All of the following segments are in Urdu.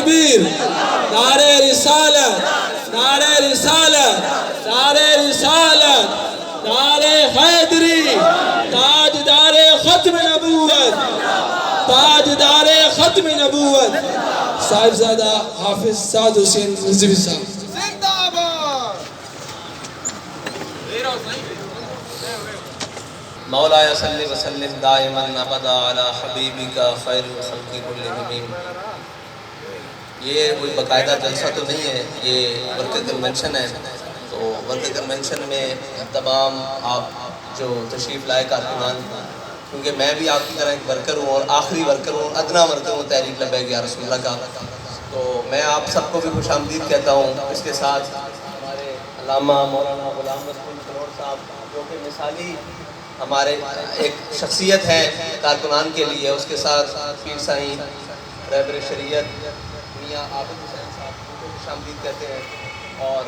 تکبیر، نعرہ رسالت، نعرہ رسالت، نعرہ رسالت، نعرہ حیدری، تاجدار ختم نبوت، تاجدار ختم نبوت صاحبزادہ حافظ سعد حسین رضوی صاحب۔ مولایا صلی وسلم دائما ابدا علی حبیبک خیر الخلق کلہم۔ یہ کوئی باقاعدہ جلسہ تو نہیں ہے، یہ ورکر کنونشن ہے، تو ورکر کنونشن میں تمام آپ جو تشریف لائے کارکنان، کیونکہ میں بھی آپ کی طرح ایک ورکر ہوں اور آخری ورکر ہوں، ادنا ورکر ہوں تحریک لبیک یا رسول اللہ کا، تو میں آپ سب کو بھی خوش آمدید کہتا ہوں۔ اس کے ساتھ ہمارے علامہ مولانا غلام رسول فلور صاحب جو کہ مثالی ہمارے ایک شخصیت ہے کارکنان کے لیے، اس کے ساتھ پیر سائیں رہبر شریعت میاں عابد حسین صاحب ان کو خوش آمدید کہتے ہیں، اور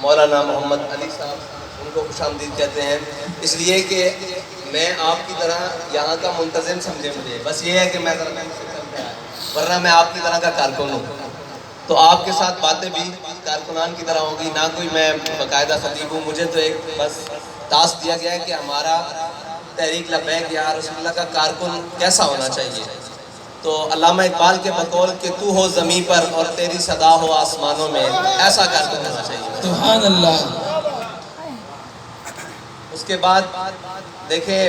مولانا محمد علی صاحب ان کو خوش آمدید کہتے ہیں، اس لیے کہ میں آپ کی طرح یہاں کا منتظم سمجھے مجھے، بس یہ ہے کہ میں ذرا ورنہ میں آپ کی طرح کا کارکن ہوں، تو آپ کے ساتھ باتیں بھی کارکنان کی طرح ہوگی، نہ کوئی میں باقاعدہ خطیب ہوں، مجھے تو ایک بس ٹاسک دیا گیا ہے کہ ہمارا تحریک لبیک یا رسول اللہ کا کارکن کیسا ہونا چاہیے، تو علامہ اقبال کے بقول کہ تو ہو زمین پر اور تیری صدا ہو آسمانوں میں، ایسا کارکن ہونا چاہیے۔ سبحان اللہ۔ اس کے بعد دیکھیں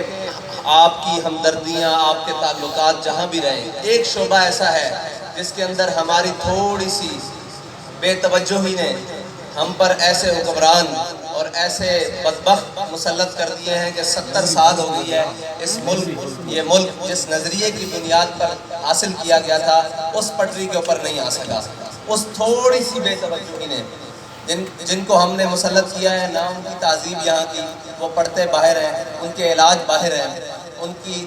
آپ کی ہمدردیاں، آپ کے تعلقات جہاں بھی رہیں، ایک شعبہ ایسا ہے جس کے اندر ہماری تھوڑی سی بے توجہی نے ہم پر ایسے حکمران اور ایسے بدبخت مسلط کر دیے ہیں کہ 70 سال ہو گئی ہے اس ملک، یہ ملک جس نظریے کی بنیاد پر حاصل کیا گیا تھا اس پٹری کے اوپر نہیں آ سکا، اس تھوڑی سی بے توجہی نے جن کو ہم نے مسلط کیا ہے، نہ ان کی تہذیب یہاں کی، وہ پڑھتے باہر ہیں، ان کے علاج باہر ہیں، ان کی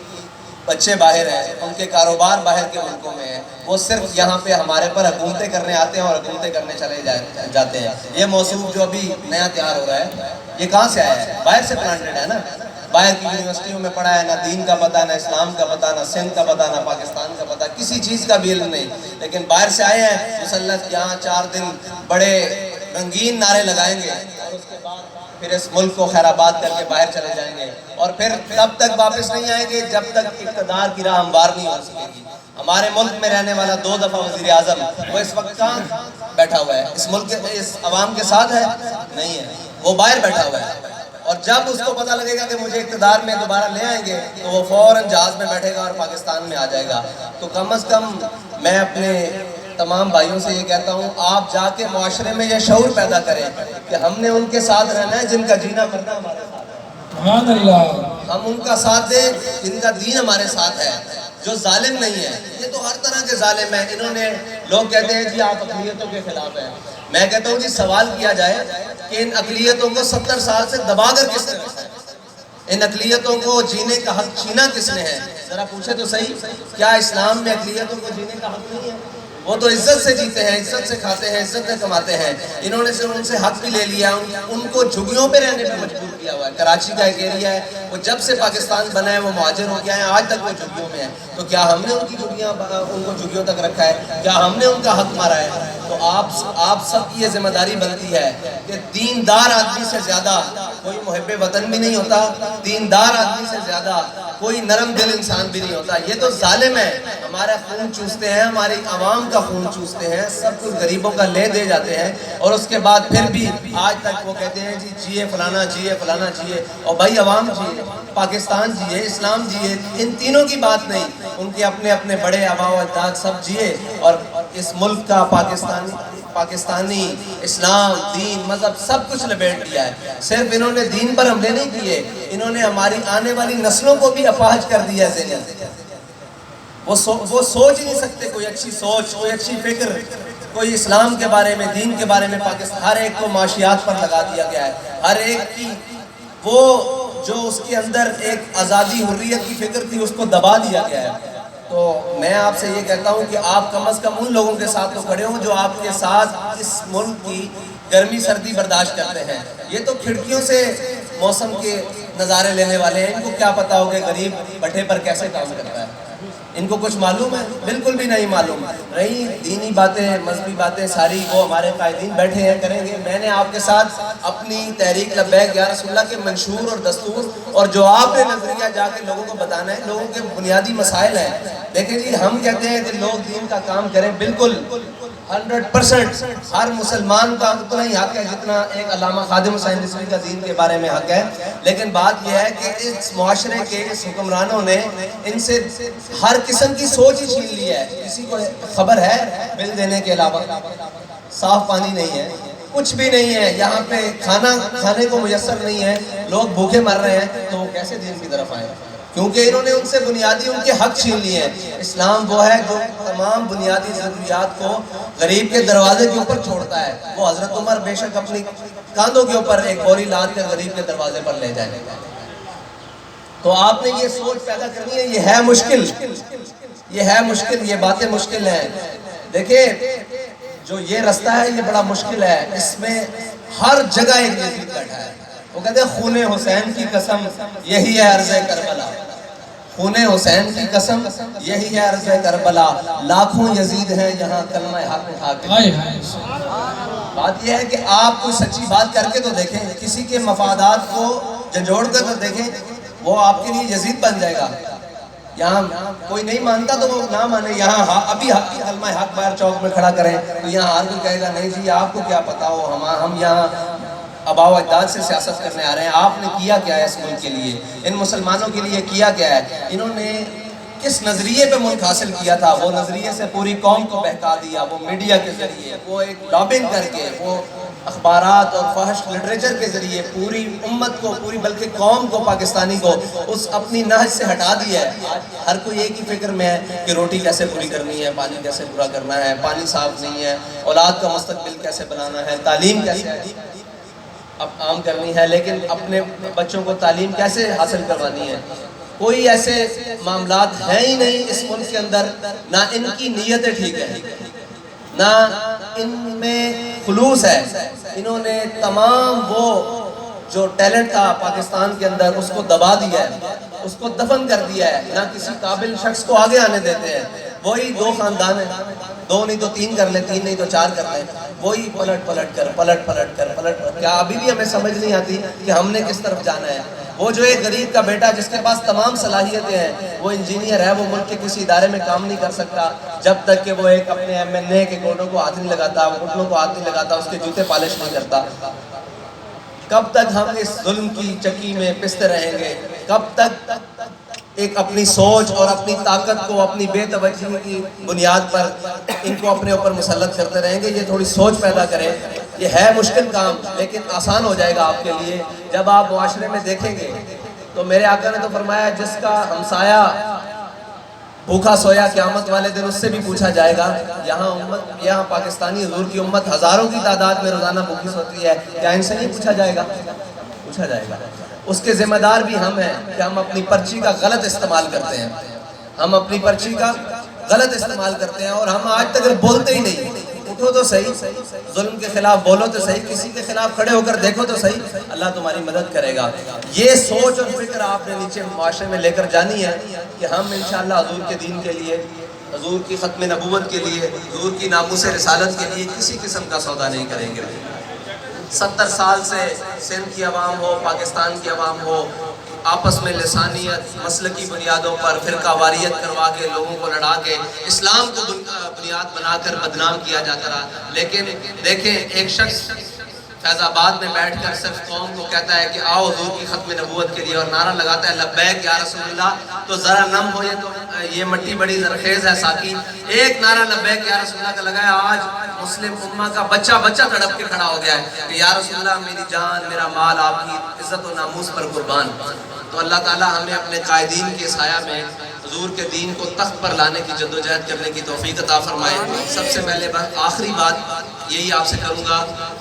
بچے باہر ہیں، ان کے کاروبار باہر کے ملکوں میں ہیں، وہ صرف یہاں پہ ہمارے پر حکومتیں کرنے آتے ہیں اور حکومتیں کرنے چلے جاتے ہیں۔ یہ موضوع جو ابھی نیا تیار ہو رہا ہے یہ کہاں سے آیا ہے؟ باہر سے پلانٹڈ ہے نا، باہر کی یونیورسٹیوں میں پڑھا ہے، نہ دین کا پتہ، نہ اسلام کا پتہ، نہ سندھ کا پتہ، نہ پاکستان کا پتہ، کسی چیز کا بھی علم نہیں، لیکن باہر سے آئے ہیں مسلط، یہاں 4 دن بڑے رنگین نعرے لگائیں گے اور اس کے بعد پھر اس ملک کو خیر آباد کر کے باہر چلے جائیں گے، اور پھر تب تک واپس نہیں آئیں گے جب تک اقتدار کی راہ ہموار نہیں ہو سکے گی۔ ہمارے ملک میں رہنے والا 2 دفعہ وزیر اعظم، وہ اس وقت کہاں بیٹھا ہوا ہے؟ اس ملک کے اس عوام کے ساتھ ہے؟ نہیں ہے، وہ باہر بیٹھا ہوا ہے، اور جب اس کو پتہ لگے گا کہ مجھے اقتدار میں دوبارہ لے آئیں گے تو وہ فوراً جہاز میں بیٹھے گا اور پاکستان میں آ جائے گا۔ تو کم از کم میں اپنے تمام بھائیوں سے یہ کہتا ہوں، آپ جا کے معاشرے میں یہ شعور پیدا کریں کہ ہم نے ان کے ساتھ رہنا ہے جن کا جینا مرنا ہمارے ساتھ ہے، سبحان اللہ۔ ہم ان کا ساتھ دیں جن کا دین ہمارے ساتھ ہے، جو ظالم نہیں ہے۔ یہ تو ہر طرح کے ظالم ہیں، انہوں نے، لوگ کہتے ہیں جی آپ اقلیتوں کے خلاف ہیں، میں کہتا ہوں جی سوال کیا جائے کہ ان اقلیتوں کو 70 سال سے دبا کر کس نے رکھا ہے؟ ان اقلیتوں کو جینے کا حق چھینا کس نے ہے؟ ذرا پوچھے تو صحیح، کیا اسلام میں اقلیتوں کو جینے کا حق نہیں ہے؟ وہ تو عزت سے جیتے ہیں، عزت سے کھاتے ہیں، عزت سے کماتے ہیں، انہوں نے صرف ان سے حق بھی لے لیا، ان کو جھگیوں پہ رہنے پہ مجبور کیا ہوا ہے۔ کراچی کا ایک ایریا ہے، وہ جب سے پاکستان بنا ہے وہ مہاجر ہو گیا ہے، آج تک وہ جھگیوں میں ہے، تو کیا ہم نے ان کو جھگیوں تک رکھا ہے؟ کیا ہم نے ان کا حق مارا ہے؟ تو آپ سب کی یہ ذمہ داری بنتی ہے کہ دیندار آدمی سے زیادہ کوئی محب وطن بھی نہیں ہوتا، دیندار آدمی سے زیادہ کوئی نرم دل انسان بھی نہیں ہوتا۔ یہ تو ظالم ہے، ہمارا خون چوستے ہیں، ہماری عوام کا خون چوستے ہیں، سب کچھ غریبوں کا لے دے جاتے ہیں، اور اس کے بعد پھر بھی آج تک وہ کہتے ہیں جی جیے فلانا جیے فلانا جیے، اور بھائی عوام جیے، پاکستان جیے، اسلام جیے، ان تینوں کی بات نہیں، ان کے اپنے اپنے بڑے آباء و اجداد سب جیے، اور اس ملک کا پاکستانی اسلام، دین، مذہب سب کچھ لپیٹ لیا ہے۔ صرف انہوں نے دین پر حملے نہیں کیے، انہوں نے ہماری آنے والی نسلوں کو بھی اپاہج کر دیا ہے۔ وہ سوچ ہی نہیں سکتے، کوئی اچھی سوچ، کوئی اچھی فکر، کوئی اسلام کے بارے میں، دین کے بارے میں۔ پاکستان ہر ایک کو معاشیات پر لگا دیا گیا ہے، ہر ایک کی وہ جو اس کے اندر ایک آزادی حریت کی فکر تھی اس کو دبا دیا گیا ہے۔ تو میں آپ سے یہ کہتا ہوں کہ آپ کم از کم ان لوگوں کے ساتھ تو کھڑے ہوں جو آپ کے ساتھ اس ملک کی گرمی سردی برداشت کرتے ہیں۔ یہ تو کھڑکیوں سے موسم کے نظارے لینے والے ہیں، ان کو کیا پتا ہو کہ غریب بٹھے پر کیسے کام کرتا ہے، ان کو کچھ معلوم ہے؟ بالکل بھی نہیں معلوم. رہی دینی باتیں مذہبی باتیں ساری وہ ہمارے قائدین بیٹھے ہیں کریں گے. میں نے آپ کے ساتھ اپنی تحریک لبیک یا رسول اللہ کے منشور اور دستور اور جو آپ نے نظریہ جا کے لوگوں کو بتانا ہے, لوگوں کے بنیادی مسائل ہیں. دیکھیں جی, ہم کہتے ہیں کہ لوگ دین کا کام کریں, بالکل 100% ہر مسلمان کا اتنا ہی حق ہے جتنا ایک علامہ خادم حسین رضوی کا دین کے بارے میں حق ہے. لیکن بات یہ ہے کہ اس معاشرے کے اس حکمرانوں نے ان سے ہر قسم کی سوچ ہی چھین لی ہے. کسی کو خبر ہے بل دینے کے علاوہ صاف پانی نہیں ہے, کچھ بھی نہیں ہے, یہاں پہ کھانا کھانے کو میسر نہیں ہے, لوگ بھوکے مر رہے ہیں, تو وہ کیسے دین کی طرف آئے؟ کیونکہ انہوں نے ان سے بنیادی ان کے حق چھین لیے ہیں. اسلام وہ ہے جو تمام بنیادی ضروریات کو غریب کے دروازے کے اوپر چھوڑتا ہے. وہ حضرت عمر بے شک اپنی کاندھوں کے اوپر ایک بوری لاد کر غریب کے دروازے پر لے جائیں. تو آپ نے یہ سوچ پیدا کرنی ہے. یہ ہے مشکل, یہ ہے مشکل, یہ باتیں مشکل ہیں. دیکھیں جو یہ رستہ ہے یہ بڑا مشکل ہے. اس میں ہر جگہ ایک یزید بیٹھا ہے. وہ کہتے ہیں خون حسین کی قسم یہی ہے عرض کربلا, خون حسین کی قسم یہی ہے عرض کربلا, لاکھوں یزید ہیں یہاں کلمہ حق اٹھا کے. بات یہ ہے کہ آپ کوئی سچی بات کر کے تو دیکھیں, کسی کے مفادات کو جھنجھوڑ کر تو دیکھیں, وہ آپ کے لیے یزید بن جائے گا. یہاں کوئی نہیں مانتا تو وہ نہ مانے. یہاں ابھی کلمہ حق باہر چوک میں کھڑا کریں تو یہاں ہر کوئی کہے گا نہیں جی آپ کو کیا پتا ہو, ہم یہاں آباء و اجداد سے سیاست کرنے آ رہے ہیں. آپ نے کیا کیا ہے اس ملک کے لیے, ان مسلمانوں کے لیے کیا کیا ہے؟ انہوں نے کس نظریے پہ ملک حاصل کیا تھا؟ وہ نظریے سے پوری قوم کو بہکا دیا. وہ میڈیا کے ذریعے, وہ ایک لابنگ کر کے, وہ اخبارات اور فحش لٹریچر کے ذریعے پوری امت کو, پوری بلکہ قوم کو, پاکستانی کو اس اپنی نہج سے ہٹا دیا ہے. ہر کوئی ایک ہی فکر میں ہے کہ روٹی کیسے پوری کرنی ہے, پانی کیسے پورا کرنا ہے, پانی صاف نہیں ہے, اولاد کا مستقبل کیسے بنانا ہے, تعلیم کیسے اب عام کرنی ہے, لیکن اپنے بچوں کو تعلیم کیسے حاصل کروانی ہے. کوئی ایسے معاملات ہیں ہی نہیں اس ملک کے اندر. نہ ان کی نیتیں ٹھیک ہیں, نہ ان میں خلوص ہے. انہوں نے تمام وہ جو ٹیلنٹ تھا پاکستان کے اندر اس کو دبا دیا ہے, اس کو دفن کر دیا ہے. نہ کسی قابل شخص کو آگے آنے دیتے ہیں. وہی دو خاندان ہیں, دو نہیں تو تین کر لیں, تین نہیں تو چار کر لیں, وہی پلٹ کر کیا ابھی بھی ہمیں سمجھ نہیں آتی کہ ہم نے کس طرف جانا ہے. وہ جو ایک غریب کا بیٹا جس کے پاس تمام صلاحیتیں ہیں, وہ انجینئر ہے, وہ ملک کے کسی ادارے میں کام نہیں کر سکتا جب تک کہ وہ ایک اپنے MNA کے گوٹوں کو ہاتھ نہیں لگاتا, وہ گھٹنوں کو ہاتھ نہیں لگاتا, اس کے جوتے پالش نہیں کرتا. کب تک ہم اس ظلم کی چکی میں پستے رہیں گے؟ کب تک ایک اپنی سوچ اور اپنی طاقت کو اپنی بے توجہی کی بنیاد پر ان کو اپنے اوپر مسلط کرتے رہیں گے؟ یہ تھوڑی سوچ پیدا کریں. یہ ہے مشکل کام, لیکن آسان ہو جائے گا آپ کے لیے جب آپ معاشرے میں دیکھیں گے. تو میرے آقا نے تو فرمایا جس کا ہمسایہ بھوکا سویا قیامت والے دن اس سے بھی پوچھا جائے گا. یہاں پاکستانی حضور کی امت ہزاروں کی تعداد میں روزانہ بھوکی سوتی ہے, کیا ان سے نہیں پوچھا جائے گا؟ پوچھا جائے گا. اس کے ذمہ دار بھی ہم ہیں کہ ہم اپنی پرچی کا غلط استعمال کرتے ہیں. ہم اپنی پرچی کا غلط استعمال کرتے ہیں اور ہم آج تک بولتے ہی نہیں. اٹھو تو صحیح, ظلم کے خلاف بولو تو صحیح, کسی کے خلاف کھڑے ہو کر دیکھو تو صحیح, اللہ تمہاری مدد کرے گا. یہ سوچ اور فکر آپ نے نیچے معاشرے میں لے کر جانی ہے کہ ہم انشاءاللہ حضور کے دین کے لیے, حضور کی ختم نبوت کے لیے, حضور کی ناموس رسالت کے لیے کسی قسم کا سودا نہیں کریں گے. 70 سال سے سندھ کی عوام ہو, پاکستان کی عوام ہو, آپس میں لسانیت, مسلکی بنیادوں پر فرقہ واریت کروا کے, لوگوں کو لڑا کے اسلام کو بنیاد بنا کر بدنام کیا جاتا رہا. لیکن دیکھیں ایک شخص فیض آباد میں بیٹھ کر صرف قوم کو کہتا ہے کہ آؤ حضور کی ختم نبوت کے لیے, اور نعرہ لگاتا ہے لبیک یا رسول اللہ, تو ذرا نم ہو, یہ مٹی بڑی زرخیز ہے ساقی. ایک نعرہ لبیک یا رسول اللہ کا لگایا, آج مسلم امہ کا بچہ تڑپ کے کھڑا ہو گیا ہے کہ یا رسول اللہ میری جان میرا مال آپ کی عزت و ناموس پر قربان. تو اللہ تعالیٰ ہمیں اپنے قائدین کے سایہ میں حضور کے دین کو تخت پر لانے کی جدوجہد کرنے کی توفیق عطا فرمائے. سب سے پہلے آخری بات یہی آپ سے کروں گا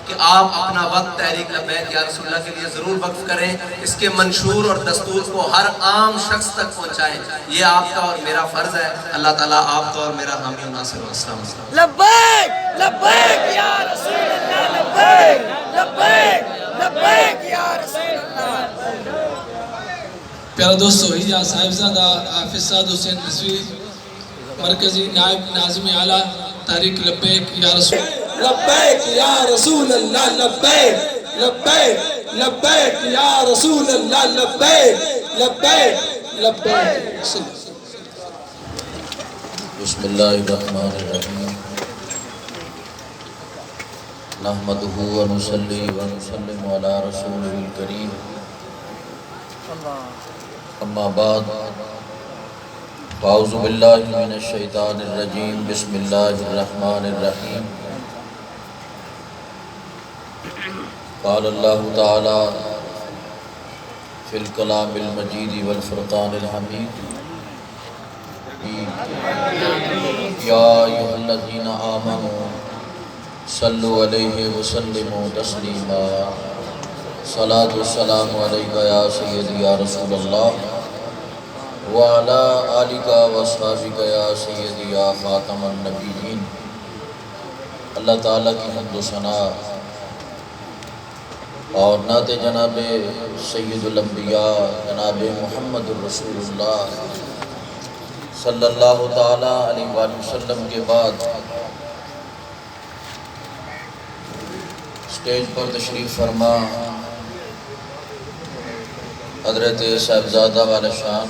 کہ آپ اپنا وقت تحریک لبیک یا رسول اللہ کے لیے ضرور وقف کریں. اس کے منشور اور دستور کو ہر عام شخص تک پہنچائیں. یہ آپ کا اور میرا فرض ہے. اللہ تعالیٰ آپ کا اور میرا حامی و ناصر و السلام. لبیک لبیک یا رسول اللہ, لبیک لبیک لبیک یا رسول اللہ. پیارا دوستو, حجاز صاحبزادہ حافظ سعد حسین رضوی مرکزی نائب ناظم اعلیٰ تحریک لبیک یا رسول لبیک یا رسول اللہ لبیک لبیک لبیک یا رسول اللہ لبیک لبیک لبیک بسم اللہ الرحمن الرحیم نحمدہ ونصلی ونسلم علی رسولہ الکریم اما بعد فاعوذ باللہ من الشیطان الرجیم بسم اللہ الرحمن الرحیم قال اللہ تعالی فی الکلام المجید والفرقان الحمید یا ایھا الذین آمنوا صلوا علیہ وسلموا تسلیما صلاۃ والسلام علیک یا سیدی یا رسول اللہ وعلی آلک واصحابک یا سیدی یا خاتم النبیین۔ اللہ تعالیٰ کی حمد و ثنا اور نعت جناب سید الانبیاء جناب محمد الرسول اللہ صلی اللہ تعالیٰ علیہ وآلہ وسلم کے بعد اسٹیج پر تشریف فرما حضرت صاحبزادہ والا شان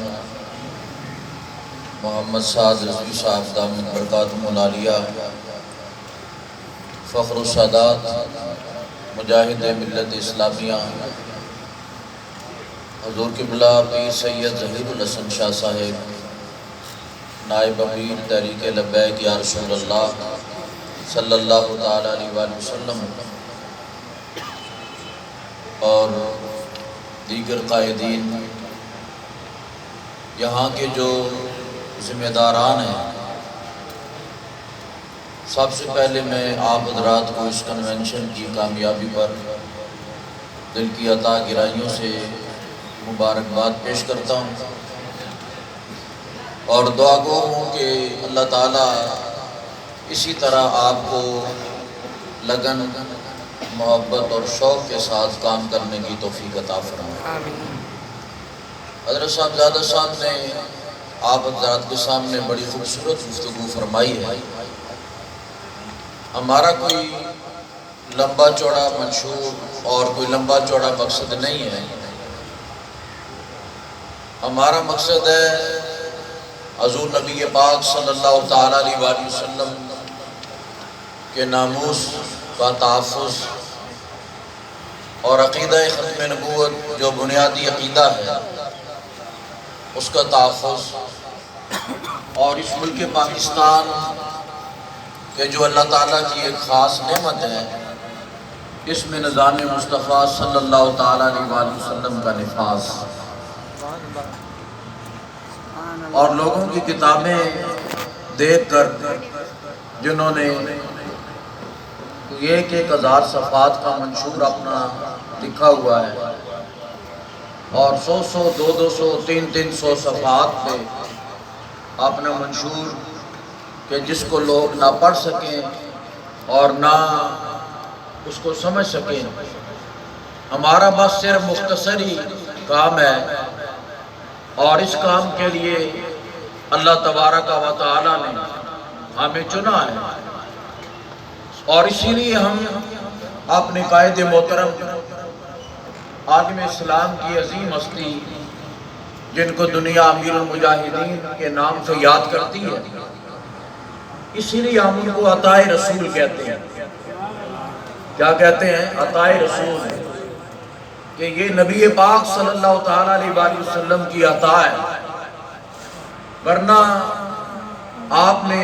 محمد سعد رضوی صاحب دامت برکاتہم العالیہ فخر السادات مجاہد ملت اسلامیہ حضور قبلہ پیر سید ظہیر الحسن شاہ صاحب نائب امیر تحریک لبیک یا رسول اللہ صلی اللہ تعالیٰ علیہ وآلہ وسلم اور دیگر قائدین یہاں کے جو ذمہ داران ہیں، سب سے پہلے میں آپ حضرات کو اس کنونشن کی کامیابی پر دل کی عطا گرائیوں سے مبارکباد پیش کرتا ہوں اور دعا گو ہوں کہ اللہ تعالیٰ اسی طرح آپ کو لگن محبت اور شوق کے ساتھ کام کرنے کی توفیق عطا فرمائے۔ حضرت صاحبزادہ صاحب نے آپ حضرات کے سامنے بڑی خوبصورت گفتگو فرمائی ہے۔ ہمارا کوئی لمبا چوڑا منشور اور کوئی لمبا چوڑا مقصد نہیں ہے، ہمارا مقصد ہے حضور نبی پاک صلی اللہ تعالیٰ علیہ وآلہ وسلم کے ناموس کا تحفظ اور عقیدہ ختم نبوت جو بنیادی عقیدہ ہے اس کا تحفظ، اور اس ملک پاکستان کہ جو اللہ تعالیٰ کی ایک خاص نعمت ہے، اس میں نظام مصطفیٰ صلی اللہ تعالیٰ علیہ وآلہ وسلم کا نفاذ اور لوگوں کی کتابیں دیکھ کر جنہوں نے ایک 1000 صفحات کا منشور اپنا لکھا ہوا ہے اور 100 200 300 صفحات پہ اپنا منشور کہ جس کو لوگ نہ پڑھ سکیں اور نہ اس کو سمجھ سکیں، ہمارا بس صرف مختصر ہی کام ہے اور اس کام کے لیے اللہ تبارک و تعالی نے ہمیں چنا ہے، اور اسی لیے ہم اپنے قائد محترم عالم اسلام کی عظیم ہستی جن کو دنیا امیر المجاہدین کے نام سے یاد کرتی ہے، اسی لیے ہم ان کو عطائے رسول کہتے ہیں۔ کیا کہتے ہیں؟ عطائے رسول، کہ یہ نبی پاک صلی اللہ تعالیٰ علیہ وآلہ وسلم کی عطا ہے، ورنہ آپ نے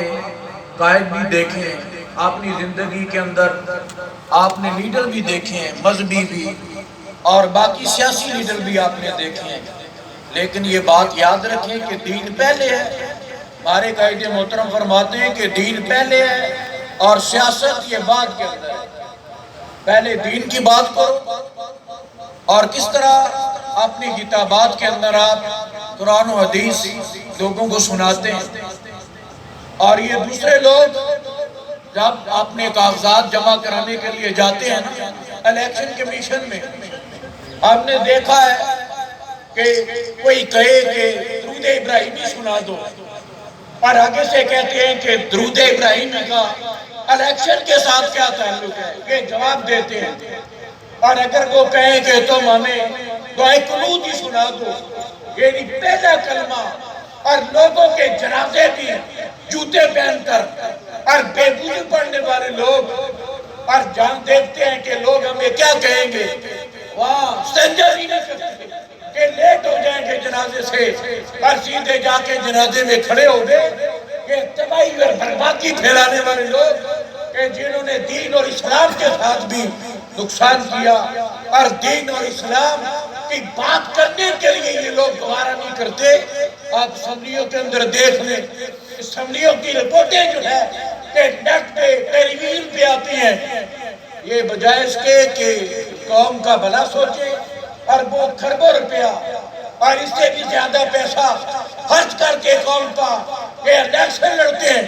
قائد بھی دیکھے اپنی زندگی کے اندر، آپ نے لیڈر بھی دیکھے ہیں مذہبی بھی اور باقی سیاسی لیڈر بھی آپ نے دیکھے ہیں، لیکن یہ بات یاد رکھیں کہ دین پہلے ہے۔ ہمارے قائد محترم فرماتے ہیں کہ دین پہلے ہے اور سیاست یہ بعد کے اندر ہے۔ پہلے دین کی بات کرو، اور کس طرح اپنی کتابات کے اندر آپ قرآن و حدیث لوگوں کو سناتے ہیں، اور یہ دوسرے لوگ جب اپنے کاغذات جمع کرانے کے لیے جاتے ہیں نا الیکشن کمیشن میں، ہم نے دیکھا ہے کہ کوئی کہے کہ درود ابراہیمی سنا دو، اور آگے سے کہتے ہیں کہ درود ابراہیمی کا الیکشن کے ساتھ کیا تعلق ہے، یہ جواب دیتے ہیں۔ اور اگر وہ کہیں کہ تم ہمیں دعائے قنوت ہی سنا دو، یعنی پہلا کلمہ، اور لوگوں کے جنازے بھی جوتے پہن کر اور بے وضو پڑھنے والے لوگ، اور جان دیکھتے ہیں کہ لوگ ہمیں کیا کہیں گے، وہاں سنجر ہی نہیں کرتے کہ لیٹ ہو جائیں گے جنازے سے اور سیدھے جا کے جنازے میں کھڑے ہو گئے۔ یہ تباہی اور بربادی پھیلانے والے لوگ کہ جنہوں نے دین اور اسلام کے ساتھ بھی نقصان کیا، اور دین اور اسلام کی بات کرنے کے لیے یہ لوگ دوبارہ نہیں کرتے۔ آپ اسمبلیوں کے اندر دیکھ لیں، اسمبلیوں کی رپورٹیں جو ہے کہ نیٹ پہ ٹیلی ویژن پہ آتی ہیں، یہ بجائے اس کے کہ قوم کا بھلا سوچے، اربوں کھربوں روپیہ اور اس سے بھی زیادہ پیسہ خرچ کر کے قوم کا یہ الیکشن لڑتے ہیں،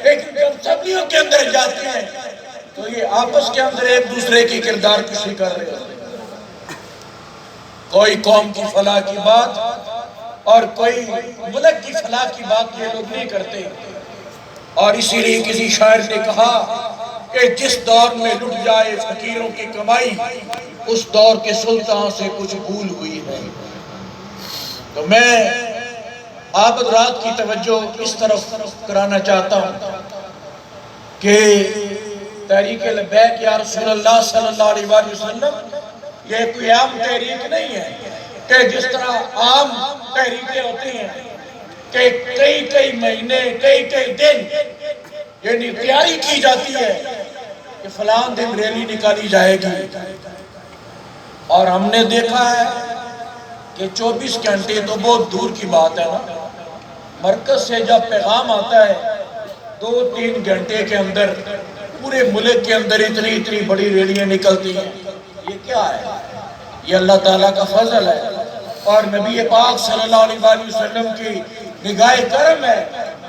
لیکن جب اسمبلیوں کے اندر جاتے ہیں تو یہ آپس کے اندر ایک دوسرے کی کردار کشی کر رہے ہیں۔ کوئی قوم کی فلاح کی بات اور کوئی ملک کی فلاح کی بات یہ لوگ نہیں کرتے۔ اور اسی لیے کسی شاعر نے کہا کہ جس دور میں لٹ جائے فقیروں کی کمائی، اس دور کے سلطان سے کچھ بھول ہوئی ہے۔ تو میں آپ حضرات کی توجہ اس طرف کرانا چاہتا ہوں کہ تحریک لبیک یا رسول اللہ صلی اللہ علیہ وآلہ وسلم یہ کوئی عام تحریک نہیں ہے کہ جس طرح عام تحریکیں ہوتی ہیں کہ کئی مہینے کئی دن یعنی تیاری کی جاتی ہے کہ فلان دن ریلی نکالی جائے گی، اور ہم نے دیکھا ہے کہ 24 گھنٹے تو بہت دور کی بات ہے نا، مرکز سے جب پیغام آتا ہے 2-3 گھنٹے کے اندر پورے ملک کے اندر اتنی بڑی ریلیاں نکلتی ہیں۔ یہ کیا ہے؟ یہ اللہ تعالیٰ کا فضل ہے اور نبی پاک صلی اللہ علیہ وآلہ وسلم کی نگاہ کرم ہے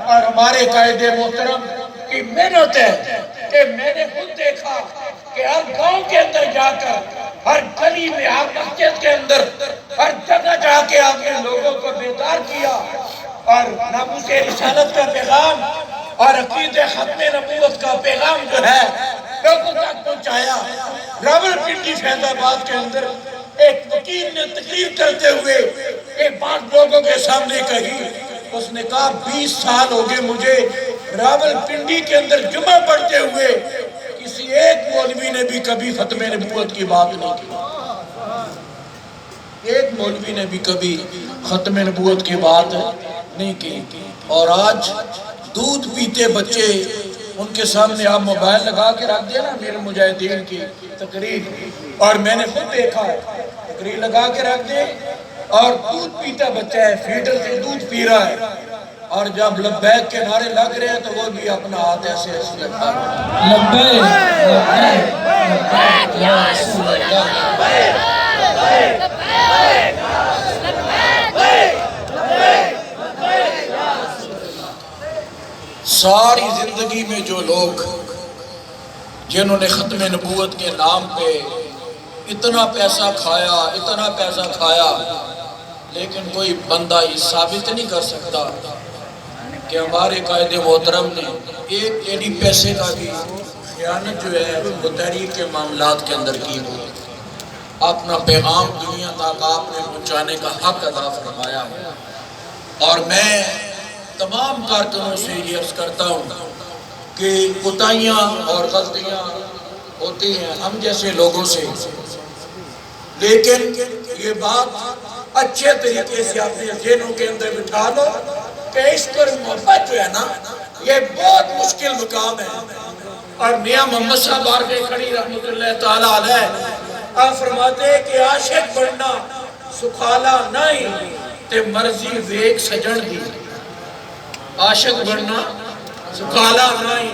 اور ہمارے قائد محترم کی محنت ہے کہ میں نے خود دیکھا کہ ہر گاؤں کے اندر جا کر، ہر گلی میں، ہر مسجد کے اندر، ہر جگہ جا کے آپ نے لوگوں کو بیدار کیا اور ناموس رسالت کا پیغام اور عقید ختم نبوت کا پیغام جو ہے لوگوں تک پہنچایا۔ راولپنڈی فیض آباد کے اندر ایک وکیل نے تقریر کرتے ہوئے ایک بات لوگوں کے سامنے کہی، اس نے کہا 20 سال ہو گئے مجھے راولپنڈی کے اندر جمعہ پڑھتے ہوئے، کسی ایک مولوی نے بھی کبھی ختم نبوت کی بات نہیں کی، ایک مولوی نے بھی کبھی ختم نبوت کی بات نہیں کی۔ اور آج دودھ پیتے بچے، ان کے سامنے آپ موبائل لگا کے رکھ دیا نا میرے مجاہدین کی تقریر، اور میں نے خود دیکھا ہے تقریر لگا کے رکھ دے اور دودھ پیتا بچہ ہے، فیڈر سے دودھ پی رہا ہے، اور جب لبیک کے نعرے لگ رہے ہیں تو وہ بھی اپنا ہاتھ ایسے لگتا ہے، لبیک لبیک لبیک یا رسول اللہ۔ ساری زندگی میں جو لوگ جنہوں نے ختم نبوت کے نام پہ اتنا پیسہ کھایا، لیکن کوئی بندہ یہ ثابت نہیں کر سکتا کہ ہمارے قائد محترم نے ایک ایڈی پیسے کا بھی خیانت جو ہے وہ تحریک کے معاملات کے اندر کی ہوئی۔ اپنا پیغام دنیا تک آپ نے پہنچانے کا حق ادا فرمایا ہے، اور میں تمام کارکنوں سے یہ عرض کرتا ہوں کہ کوتاہیاں اور غلطیاں ہوتی ہیں ہم جیسے لوگوں سے، لیکن یہ بات اچھے طریقے سے اپنے ذہنوں کے اندر بٹھا لو کہ عشق اور محبت جو ہے نا یہ بہت مشکل مقام ہے۔ اور میاں محمد صاحب عارف کھڑی رحمۃ اللہ تعالیٰ علیہ آپ فرماتے ہیں کہ عاشق بننا سکھالا نہیں تے مرضی ویک سجن دی، عاشق بننا سکھالا نہیں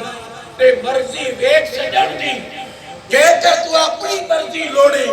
تے مرضی ویک سجن دی، کہ تو اپنی مرضی لوڑے